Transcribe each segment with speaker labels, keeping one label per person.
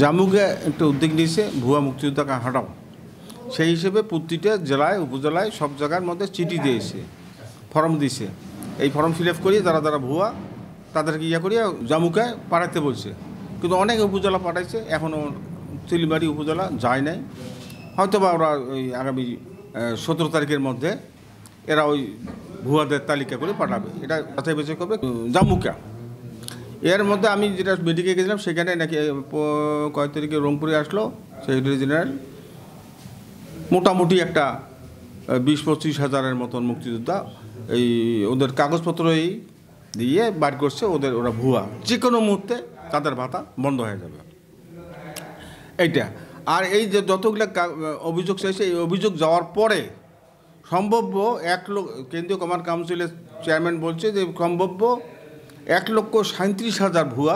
Speaker 1: জামুকে একটা উদ্যোগ নিয়েছে ভুয়া মুক্তিযোদ্ধাকে হাঁটাও। সেই হিসেবে প্রতিটা জেলায় উপজেলায় সব জায়গার মধ্যে চিঠি দিয়েছে, ফর্ম দিয়েছে। এই ফর্ম ফিল আপ করিয়ে যারা যারা ভুয়া তাদেরকে করিয়ে জামুকে পাঠাতে বলছে। কিন্তু অনেক উপজেলা পাঠাইছে, এখনও চিলমারি উপজেলা যায় নাই। হয়তো বা ওরা ওই আগামী 17 তারিখের মধ্যে এরা ওই ভুয়াদের তালিকা করে পাঠাবে। এটা বাছাই বাছাই করবে জামুকা। এর মধ্যে আমি যেটা মেডিকে গেছিলাম সেখানে নাকি কয়েক তারিখে রংপুরে আসলো সেক্রেটারি জেনারেল, মোটামুটি একটা 20-25 হাজারের মতন মুক্তিযোদ্ধা এই ওদের কাগজপত্র এই দিয়ে বার করছে, ওরা ভুয়া। যে কোনো মুহূর্তে তাদের ভাতা বন্ধ হয়ে যাবে এইটা। আর এই যে যতগুলো অভিযোগ চাইছে, এই অভিযোগ যাওয়ার পরে সম্ভাব্য 1 লক্ষ, কেন্দ্রীয় কমান্ড কাউন্সিলের চেয়ারম্যান বলছে যে সম্ভাব্য 1,37,000 ভুয়া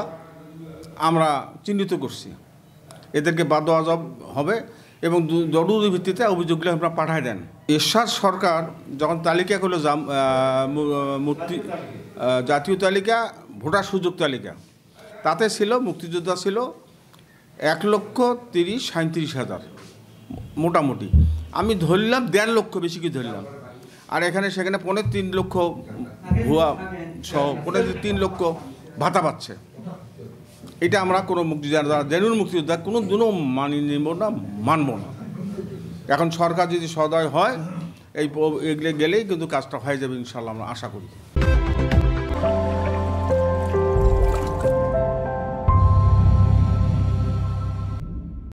Speaker 1: আমরা চিহ্নিত করছি। এদেরকে বাদ দেওয়া হবে এবং জরুরি ভিত্তিতে অভিযোগগুলো আপনারা পাঠায় দেন। এরশাদ সরকার যখন তালিকা করলো জাতীয় তালিকা, ভোটার সুযোগ তালিকা, তাতে ছিল মুক্তিযোদ্ধা ছিল 1,37,000 মোটামুটি। আমি ধরলাম 1.5 লক্ষ, বেশি কি ধরলাম। আর সেখানে 3.5 লক্ষ ভুয়া সহ 3.5 লক্ষ ভাতা পাচ্ছে। এটা আমরা কোনো মুক্তিযোদ্ধা, জেনুইন মুক্তিযোদ্ধা কোনো দিনও নিব না, মানব না। এখন সরকার যদি সদয় হয়, এগুলো গেলেই কিন্তু কাজটা হয়ে যাবে ইনশাল্লাহ, আমরা আশা করি।